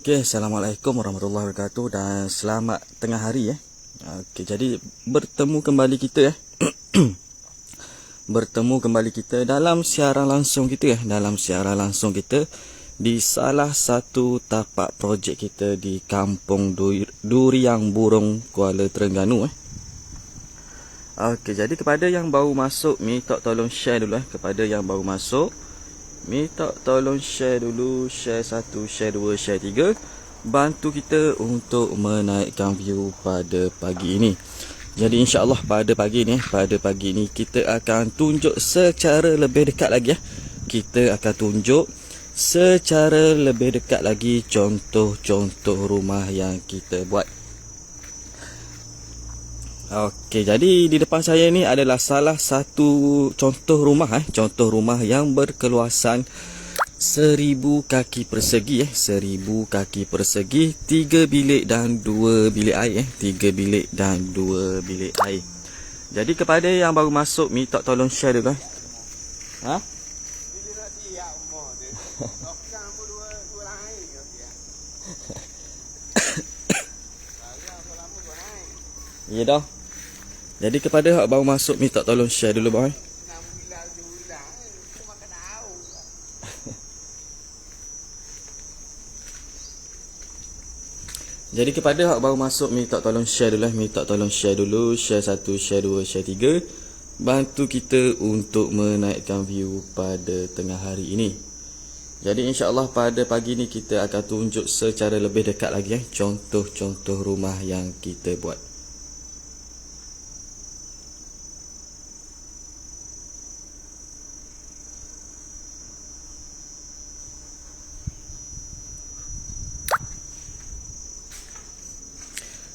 Okey, Assalamualaikum warahmatullahi wabarakatuh dan selamat tengah hari Okey, jadi bertemu kembali kita bertemu kembali kita dalam siaran langsung kita dalam siaran langsung kita di salah satu tapak projek kita di Kampung Duriang Burung, Kuala Terengganu Okey, jadi kepada yang baru masuk, minta tolong share dulu kepada yang baru masuk. Minta tolong share dulu, share 1, share 2, share 3. Bantu kita untuk menaikkan view pada pagi ini. Jadi insya-Allah pada pagi ini kita akan tunjuk secara lebih dekat lagi Kita akan tunjuk secara lebih dekat lagi contoh-contoh rumah yang kita buat. Okey, jadi di depan saya ni adalah salah satu contoh rumah yang berkeluasan 1000 kaki persegi 1000 kaki persegi, 3 bilik dan 2 bilik air 3 bilik dan 2 bilik air. Jadi kepada yang baru masuk, minta tolong share dulu Ya dah. Jadi kepada hak baru masuk, minta tolong share dulu boy. Jadi kepada hak baru masuk, minta tolong share dulu, share 1, share 2, share 3. Bantu kita untuk menaikkan view pada tengah hari ini. Jadi insya-Allah pada pagi ni kita akan tunjuk secara lebih dekat lagi contoh-contoh rumah yang kita buat.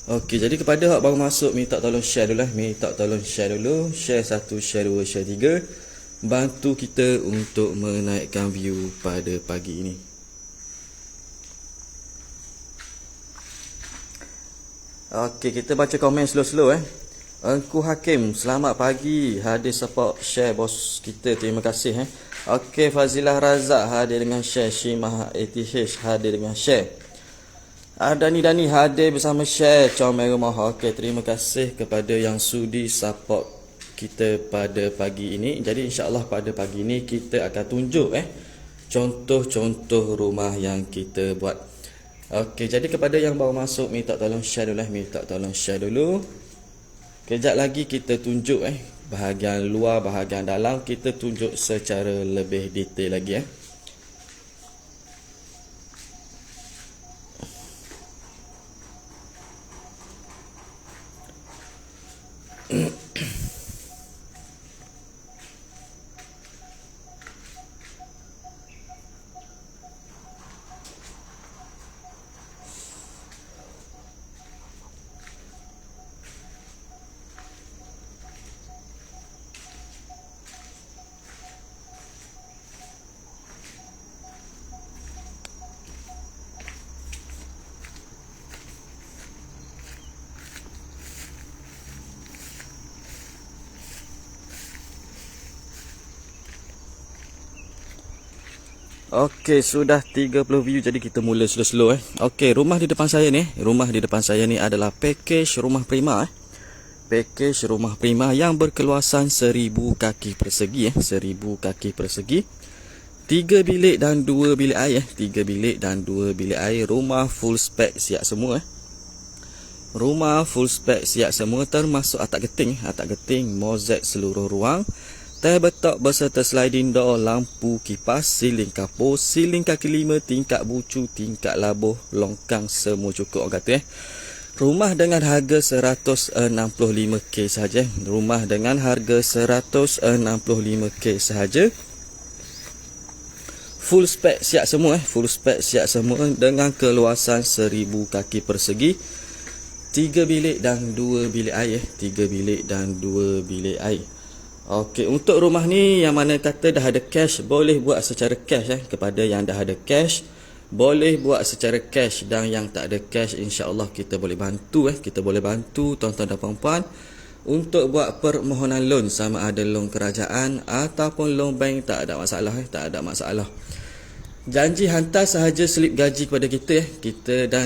Okey, jadi kepada hak baru masuk, minta tolong share dulu share 1, share 2, share 3. Bantu kita untuk menaikkan view pada pagi ini. Okey, kita baca komen slow-slow Engku Hakim, selamat pagi. Hadir support share bos kita, terima kasih Okey, Fazilah Razak hadir dengan share. Shimah ATH hadir dengan share. Dani hadir bersama share. Comel rumah. Okey, terima kasih kepada yang sudi support kita pada pagi ini. Jadi insya-Allah pada pagi ini kita akan tunjuk contoh-contoh rumah yang kita buat. Okey, jadi kepada yang baru masuk, minta tolong share dulu. Kejap lagi kita tunjuk bahagian luar, bahagian dalam kita tunjuk secara lebih detail lagi Okey, sudah 30 view, jadi kita mula slow-slow Okey, rumah di depan saya ni adalah package rumah prima Package rumah prima yang berkeluasan 1000 kaki persegi 1000 kaki persegi, 3 bilik dan 2 bilik air 3 bilik dan 2 bilik air. Rumah full spec siap semua Rumah full spec siap semua, termasuk atap geting, mozaik seluruh ruang, teh betok berserta sliding door, lampu kipas, siling kapur, siling kaki 5, tingkap bucu, tingkap labuh, longkang, semua cukup orang kata Rumah dengan harga 165k sahaja. Rumah dengan harga 165k sahaja. Full spec siap semua dengan keluasan 1000 kaki persegi, 3 bilik dan 2 bilik air 3 bilik dan 2 bilik air. Okey, untuk rumah ni yang mana kata dah ada cash, boleh buat secara cash Kepada yang dah ada cash, boleh buat secara cash. Dan yang tak ada cash, insya-Allah kita boleh bantu kita boleh bantu tuan-tuan dan puan-puan untuk buat permohonan loan, sama ada loan kerajaan ataupun loan bank. Tak ada masalah Janji hantar sahaja slip gaji kepada kita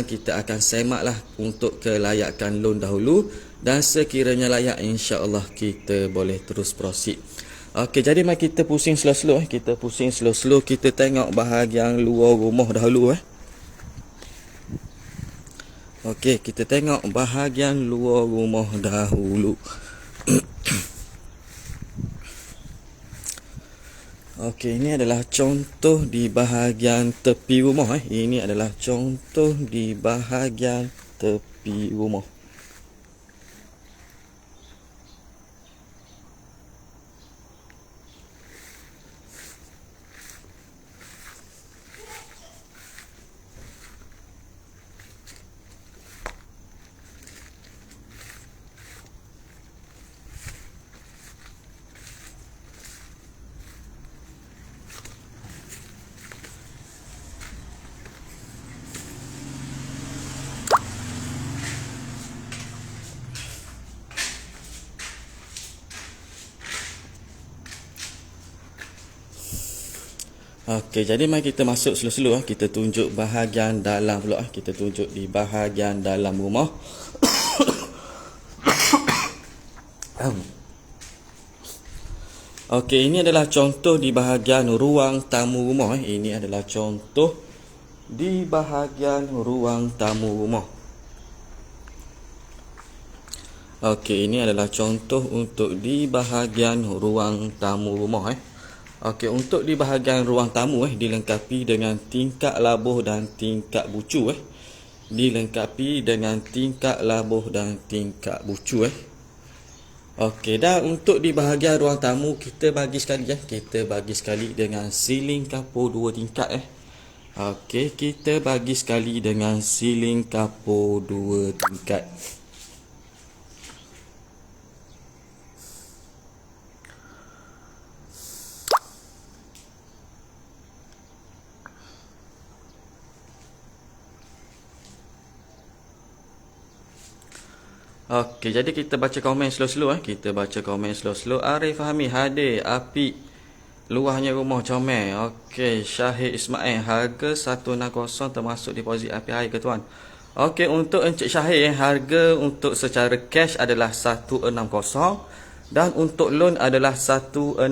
kita akan semaklah untuk kelayakan loan dahulu, dan sekiranya layak insya-Allah kita boleh terus proceed. Okey, jadi mari kita pusing slow-slow kita pusing slow-slow, kita tengok bahagian luar rumah dahulu Okey, kita tengok bahagian luar rumah dahulu. Okey, ini adalah contoh di bahagian tepi rumah Ini adalah contoh di bahagian tepi rumah. Okey, jadi mari kita masuk slow-slow kita tunjuk bahagian dalam pula kita tunjuk di bahagian dalam rumah. Okey, ini adalah contoh di bahagian ruang tamu rumah Ini adalah contoh di bahagian ruang tamu rumah. Okey, ini adalah contoh untuk di bahagian ruang tamu rumah Okey, untuk di bahagian ruang tamu dilengkapi dengan tingkap labuh dan tingkap bucu Dilengkapi dengan tingkap labuh dan tingkap bucu Okey, dan untuk di bahagian ruang tamu kita bagi sekali kita bagi sekali dengan siling kapur 2 tingkat Okey, kita bagi sekali dengan siling kapur 2 tingkat. Okey, jadi kita baca komen slow-slow Kita baca komen slow-slow. Arif Fahmi, hadir, api luahnya rumah comel. Okey, Syahid Ismail, harga 160 termasuk deposit api air ke tuan? Okey, untuk Encik Syahid harga untuk secara cash adalah 160 dan untuk loan adalah 165.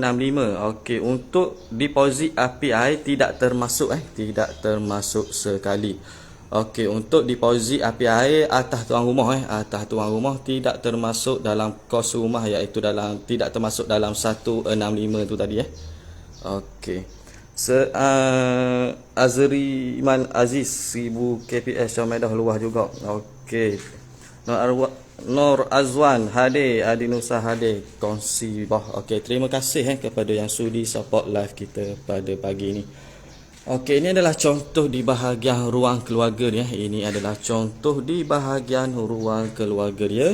Okey, untuk deposit api air tidak termasuk tidak termasuk sekali. Okey, untuk deposit api air atas tuan rumah atas tuan rumah tidak termasuk dalam kos rumah, iaitu tidak termasuk dalam 165 tu tadi Okey. Azri Iman Aziz 1000 kps Comedah luah juga. Okey. Nur Azwan hadir, Adi Nusa hadir, kongsi bah. Okey, terima kasih kepada yang sudi support live kita pada pagi ini. Okey, ini adalah contoh di bahagian ruang keluarga dia. Ini adalah contoh di bahagian ruang keluarga dia.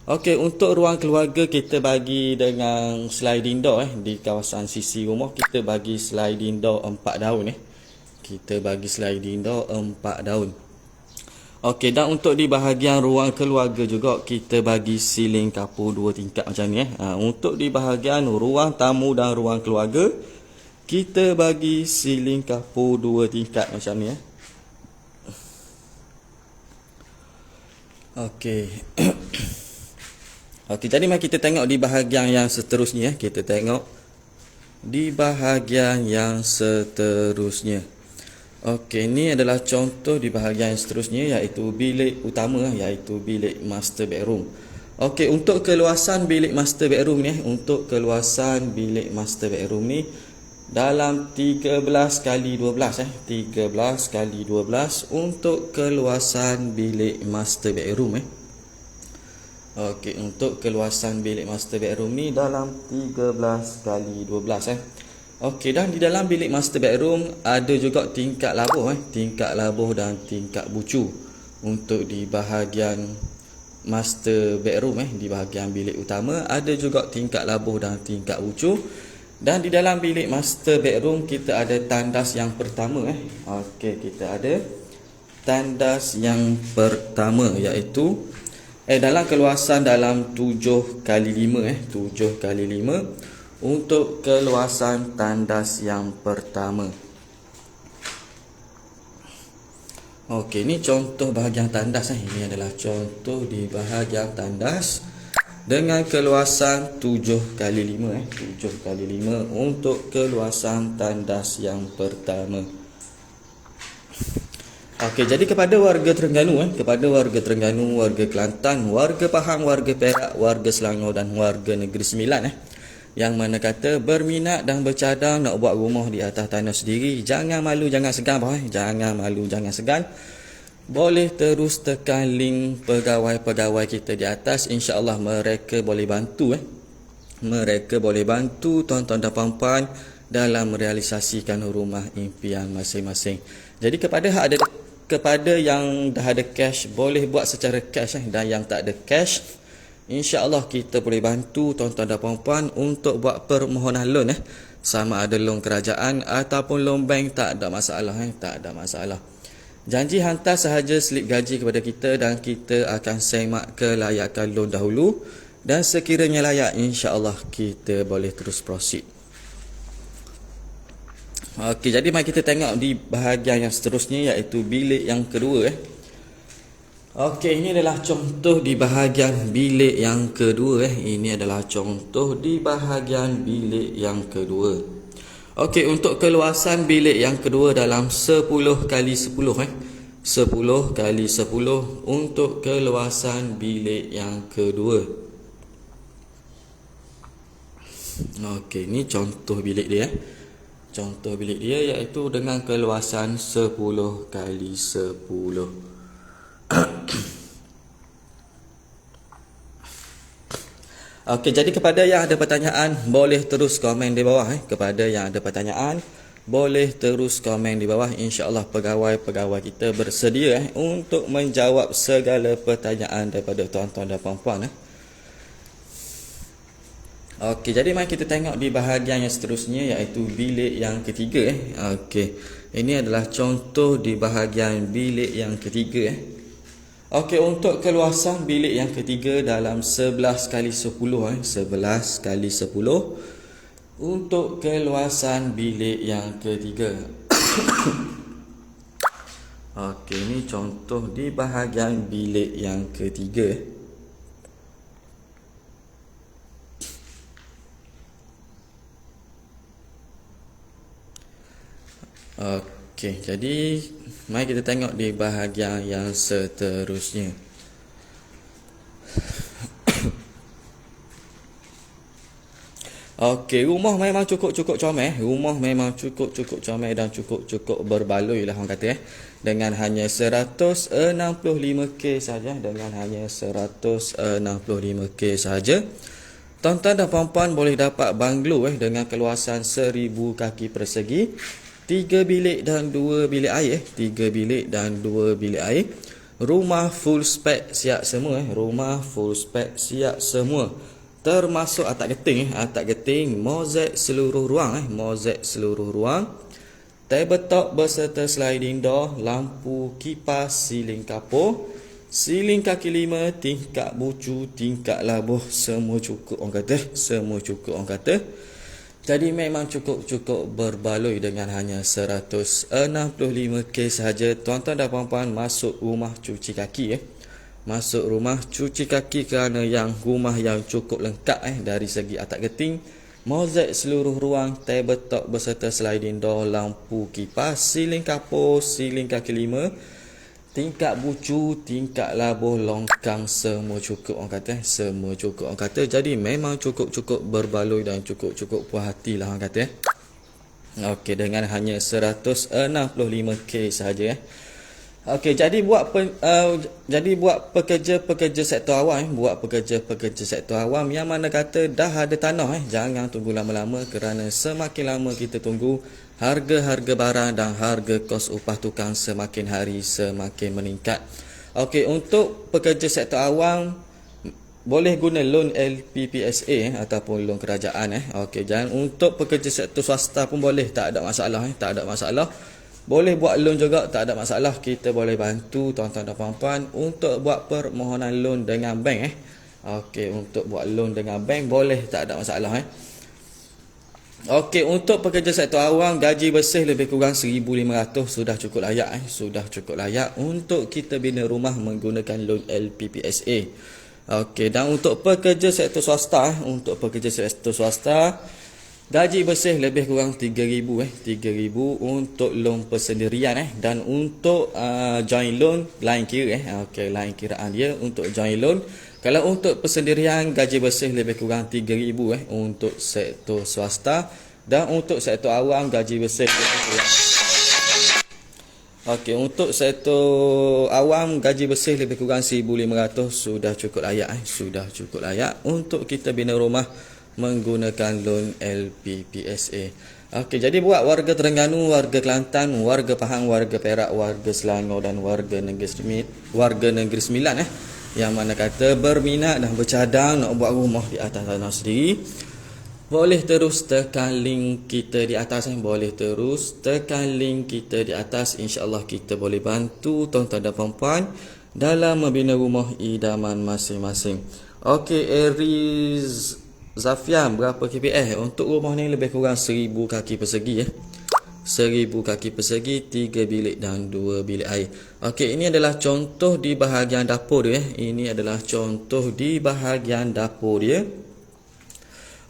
Okey, untuk ruang keluarga kita bagi dengan sliding door di kawasan sisi rumah kita bagi sliding door 4 daun Kita bagi sliding door 4 daun. Okey, dan untuk di bahagian ruang keluarga juga kita bagi siling kapur 2 tingkat macam ni Untuk di bahagian ruang tamu dan ruang keluarga kita bagi siling kapur 2 tingkat macam ni Okey. Okey, jadi mari kita tengok di bahagian yang seterusnya Kita tengok di bahagian yang seterusnya. Okey, ini adalah contoh di bahagian yang seterusnya, iaitu bilik utama, iaitu bilik master bedroom. Okey, untuk keluasan bilik master bedroom untuk keluasan bilik master bedroom ni dalam 13 kali 12 13 kali 12 untuk keluasan bilik master bedroom Okey, untuk keluasan bilik master bedroom ni dalam 13 kali 12 Okey, dan di dalam bilik master bedroom ada juga tingkap labuh tingkap labuh dan tingkap bucu. Untuk di bahagian master bedroom di bahagian bilik utama ada juga tingkap labuh dan tingkap bucu. Dan di dalam bilik master bedroom kita ada tandas yang pertama Okey, kita ada tandas yang pertama, iaitu dalam keluasan dalam 7 kali 5 7 kali 5 untuk keluasan tandas yang pertama. Okey, ni contoh bahagian tandas Ini adalah contoh di bahagian tandas dengan keluasan 7 kali 5 7 kali 5 untuk keluasan tandas yang pertama. Okey, jadi kepada warga Terengganu warga Kelantan, warga Pahang, warga Perak, warga Selangor dan warga Negeri Sembilan yang mana kata berminat dan bercadang nak buat rumah di atas tanah sendiri, jangan malu, jangan segan jangan malu, jangan segan. Boleh terus tekan link pegawai-pegawai kita di atas, insya-Allah mereka boleh bantu mereka boleh bantu tuan-tuan dan puan-puan dalam merealisasikan rumah impian masing-masing. Jadi kepada yang dah ada cash, boleh buat secara cash dan yang tak ada cash, insya-Allah kita boleh bantu tuan-tuan dan puan-puan untuk buat permohonan loan sama ada loan kerajaan ataupun loan bank, tak ada masalah tak ada masalah. Janji hantar sahaja slip gaji kepada kita dan kita akan semak kelayakan loan dahulu, dan sekiranya layak, insya-Allah kita boleh terus proceed. Okey, jadi mari kita tengok di bahagian yang seterusnya, iaitu bilik yang kedua Okey, ini adalah contoh di bahagian bilik yang kedua Ini adalah contoh di bahagian bilik yang kedua. Okey, untuk keluasan bilik yang kedua dalam 10 kali 10 10 kali 10 untuk keluasan bilik yang kedua. Okey, ini contoh bilik dia Contoh bilik dia iaitu dengan keluasan 10 kali 10. Okey, jadi kepada yang ada pertanyaan boleh terus komen di bawah Kepada yang ada pertanyaan boleh terus komen di bawah. Insya-Allah pegawai-pegawai kita bersedia untuk menjawab segala pertanyaan daripada tuan-tuan dan puan-puan Okey, jadi mari kita tengok di bahagian yang seterusnya, iaitu bilik yang ketiga Okey, ini adalah contoh di bahagian bilik yang ketiga Okey, untuk keluasan bilik yang ketiga dalam 11 kali 10 11 kali 10 untuk keluasan bilik yang ketiga. Okey, ini contoh di bahagian bilik yang ketiga Okey, jadi mari kita tengok di bahagian yang seterusnya. Okey, rumah memang cukup-cukup comel. Rumah memang cukup-cukup comel dan cukup-cukup berbaloi lah orang kata Dengan hanya 165k saja, dengan hanya 165k saja. Tuan-tuan dan puan-puan boleh dapat banglo dengan keluasan 1000 kaki persegi, 3 bilik dan 2 bilik air 3 bilik dan 2 bilik air. Rumah full spec siap semua Rumah full spec siap semua, termasuk atap geting mozaik seluruh ruang mozaik seluruh ruang, tabletop berserta sliding door, lampu kipas, siling kapur, siling kaki 5, tingkap bucu, tingkap labuh, semua cukup orang kata. Jadi memang cukup berbaloi dengan hanya 165k sahaja. Tuan-tuan dan puan-puan masuk rumah cuci kaki Masuk rumah cuci kaki kerana yang rumah yang cukup lengkap dari segi atap geting, mozaik seluruh ruang, tabletop berserta sliding door, lampu kipas, siling kapur, siling kaki 5, tingkap bucu, tingkap labuh, longkang, semua cukup orang kata. Jadi memang cukup berbaloi dan cukup puas hati lah orang kata Okey, dengan hanya 165k sahaja Okey, jadi buat pekerja sektor awam pekerja sektor awam yang mana kata dah ada tanah jangan tunggu lama-lama, kerana semakin lama kita tunggu, harga barang dan harga kos upah tukang semakin hari semakin meningkat. Okey, untuk pekerja sektor awam boleh guna loan LPPSA ataupun loan kerajaan Okey, dan untuk pekerja sektor swasta pun boleh, tak ada masalah. Boleh buat loan juga, tak ada masalah. Kita boleh bantu tuan-tuan dan puan-puan untuk buat permohonan loan dengan bank Okey, untuk buat loan dengan bank boleh, tak ada masalah Okey, untuk pekerja sektor awam gaji bersih lebih kurang 1,500 sudah cukup layak sudah cukup layak untuk kita bina rumah menggunakan loan LPPSA. Okey, dan untuk pekerja sektor swasta untuk pekerja sektor swasta gaji bersih lebih kurang 3,000 untuk loan persendirian dan untuk joint loan lain kira okey, lain kiraan dia untuk joint loan. Kalau untuk persendirian gaji bersih lebih kurang 3,000 untuk sektor swasta, dan untuk sektor awam gaji bersih lebih kurang. Okey, untuk sektor awam gaji bersih lebih kurang 1,500 sudah cukup layak sudah cukup layak untuk kita bina rumah menggunakan loan LPPSA. Okey, jadi buat warga Terengganu, warga Kelantan, warga Pahang, warga Perak, warga Selangor dan warga Negeri Sembilan yang mana kata berminat dan bercadang nak buat rumah di atas tanah sendiri, boleh terus tekan link kita di atas boleh terus tekan link kita di atas. InsyaAllah kita boleh bantu tuan-tuan dan puan-puan dalam membina rumah idaman masing-masing. Okey, Aries Zafian, berapa KPS? Untuk rumah ni lebih kurang 1,000 kaki persegi 1,000 kaki persegi, 3 bilik dan 2 bilik air. Okey, ini adalah contoh di bahagian dapur dia. Ini adalah contoh di bahagian dapur dia.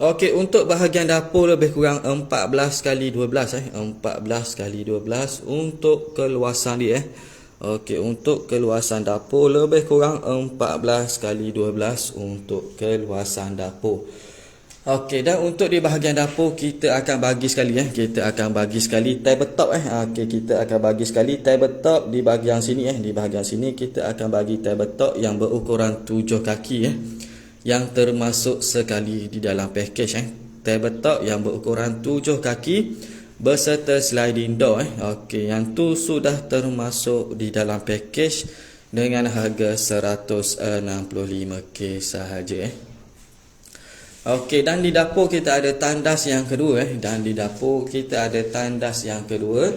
Okey, untuk bahagian dapur lebih kurang 14 kali 12 14 kali 12 untuk keluasan dia Okey, untuk keluasan dapur lebih kurang 14 kali 12 untuk keluasan dapur. Okey, dan untuk di bahagian dapur kita akan bagi sekali kita akan bagi sekali tabletop Okey, kita akan bagi sekali tabletop di bahagian sini di bahagian sini kita akan bagi tabletop yang berukuran 7 kaki yang termasuk sekali di dalam package tabletop yang berukuran 7 kaki beserta sliding door Okey, yang tu sudah termasuk di dalam package dengan harga 165k sahaja Okey, dan di dapur kita ada tandas yang kedua dan di dapur kita ada tandas yang kedua.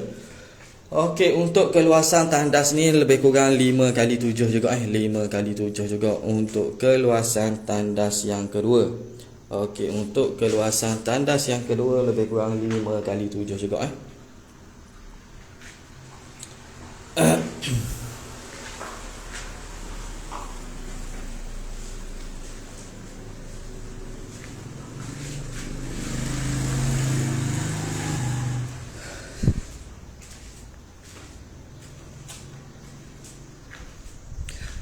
Okey, untuk keluasan tandas ni lebih kurang 5 kali 7 juga 5 kali 7 juga untuk keluasan tandas yang kedua. Okey, untuk keluasan tandas yang kedua lebih kurang 5 kali 7 juga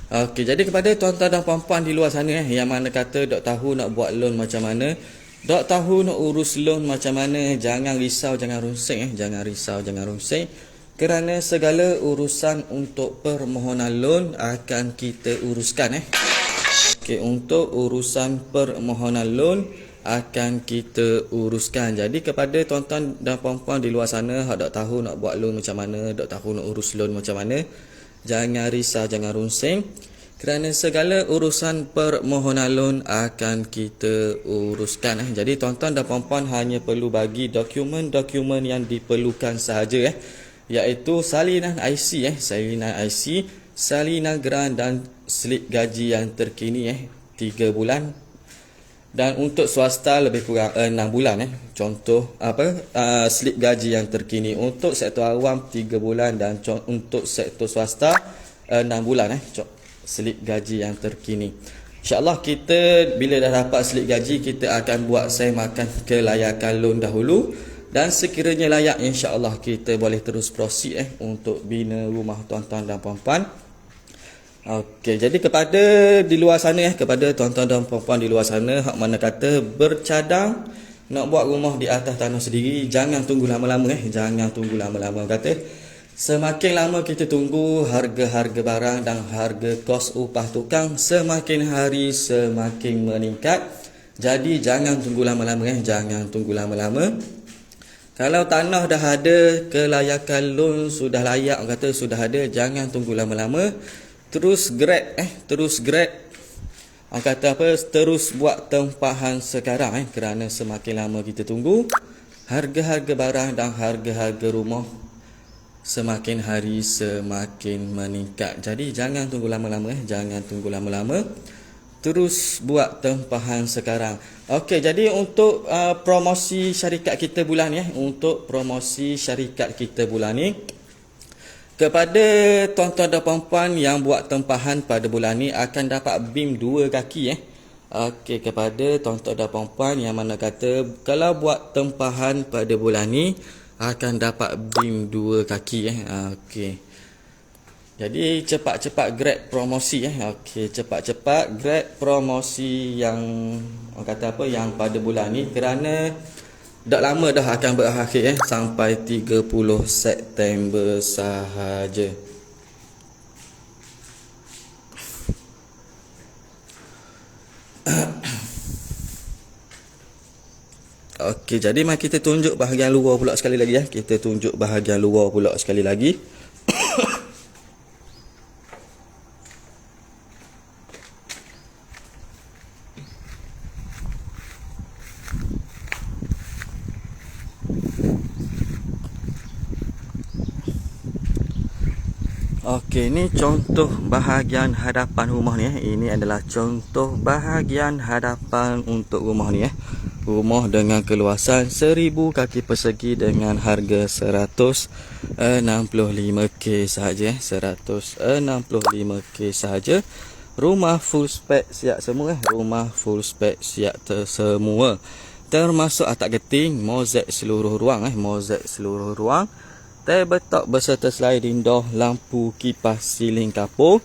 Okey, jadi kepada tuan-tuan dan puan-puan di luar sana yang mana kata dok tahu nak buat loan macam mana, dok tahu nak urus loan macam mana, jangan risau, jangan runsing jangan risau, jangan runsing, kerana segala urusan untuk permohonan loan akan kita uruskan Okey, untuk urusan permohonan loan akan kita uruskan. Jadi kepada tuan-tuan dan puan-puan di luar sana hak dok tahu nak buat loan macam mana, dok tahu nak urus loan macam mana, jangan risau, jangan runsing, kerana segala urusan permohonan loan akan kita uruskan Jadi tuan-tuan dan puan-puan hanya perlu bagi dokumen-dokumen yang diperlukan sahaja iaitu salinan IC salinan IC, salinan geran dan slip gaji yang terkini 3 bulan. Dan untuk swasta lebih kurang 6 bulan Contoh slip gaji yang terkini untuk sektor awam 3 bulan dan untuk sektor swasta 6 bulan slip gaji yang terkini. InsyaAllah kita bila dah dapat slip gaji kita akan buat semakan kelayakan loan dahulu, dan sekiranya layak insyaAllah kita boleh terus proceed untuk bina rumah tuan-tuan dan puan-puan. Okey, jadi kepada di luar sana kepada tuan-tuan dan puan-puan di luar sana hak mana kata bercadang nak buat rumah di atas tanah sendiri, jangan tunggu lama-lama jangan tunggu lama-lama. Kata semakin lama kita tunggu, harga-harga barang dan harga kos upah tukang semakin hari semakin meningkat. Jadi jangan tunggu lama-lama jangan tunggu lama-lama. Kalau tanah dah ada, kelayakan loan sudah layak, kata sudah ada, jangan tunggu lama-lama. Terus grab terus grab. Orang kata apa? Terus buat tempahan sekarang kerana semakin lama kita tunggu, harga-harga barang dan harga-harga rumah semakin hari semakin meningkat. Jadi jangan tunggu lama-lama jangan tunggu lama-lama. terus buat tempahan sekarang. Okey, jadi untuk promosi syarikat kita bulan ni, untuk promosi syarikat kita bulan ni, kepada tuan-tuan dan puan-puan yang buat tempahan pada bulan ni akan dapat BIM 2 kaki. Okey, kepada tuan-tuan dan puan-puan yang mana kata kalau buat tempahan pada bulan ni akan dapat BIM 2 kaki. Okey. Jadi cepat-cepat grab promosi. Okey, cepat-cepat grab promosi yang orang kata apa, yang pada bulan ni, kerana tak lama dah akan berakhir sampai 30 September sahaja. Okey, jadi mari kita tunjuk bahagian luar pula sekali lagi. Kita tunjuk bahagian luar pula sekali lagi. Okey, ni contoh bahagian hadapan rumah ni. Ini adalah contoh bahagian hadapan untuk rumah ni. Rumah dengan keluasan 1000 kaki persegi dengan harga 165k sahaja. 165k sahaja. Rumah full spec siap semua. Rumah full spec siap semua. Termasuk atap geting, mozaik seluruh ruang. Mozaik seluruh ruang. Tabletop berserta sliding door, lampu kipas, siling kapur,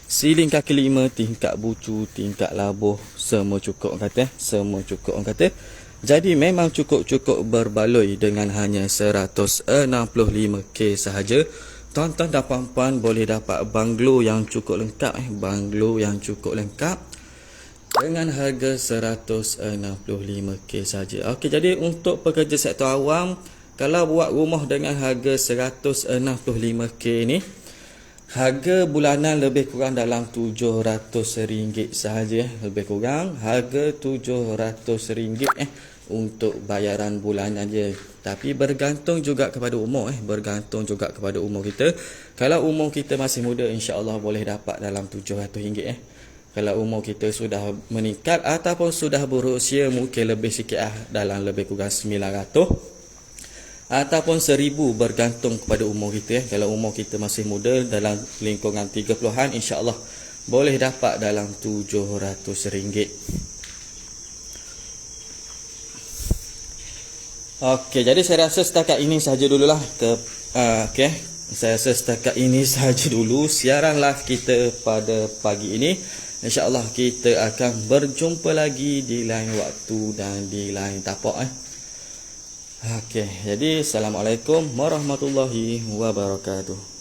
siling kaki 5, tingkap bucu, tingkap labuh, semua cukup orang kata. Semua cukup orang kata. Jadi memang cukup-cukup berbaloi dengan hanya 165k sahaja. Tuan-tuan dan puan-puan boleh dapat banglo yang cukup lengkap. Banglo yang cukup lengkap dengan harga 165k sahaja. Okey, jadi untuk pekerja sektor awam, kalau buat rumah dengan harga 165k ni, harga bulanan lebih kurang dalam RM700 sahaja. Lebih kurang harga RM700 untuk bayaran bulanan je. Tapi bergantung juga kepada umur. Bergantung juga kepada umur kita. Kalau umur kita masih muda, insya-Allah boleh dapat dalam RM700. Kalau umur kita sudah meningkat ataupun sudah berusia, mungkin lebih sikit dalam lebih kurang 900 ataupun 1000, bergantung kepada umur kita. Kalau umur kita masih muda dalam lingkungan 30-an, insya-Allah boleh dapat dalam RM700. Okey, jadi saya rasa setakat ini sahaja dululah. Okey, saya rasa setakat ini sahaja dulu siaran live kita pada pagi ini. InsyaAllah kita akan berjumpa lagi di lain waktu dan di lain tapak. Okey, jadi Assalamualaikum warahmatullahi wabarakatuh.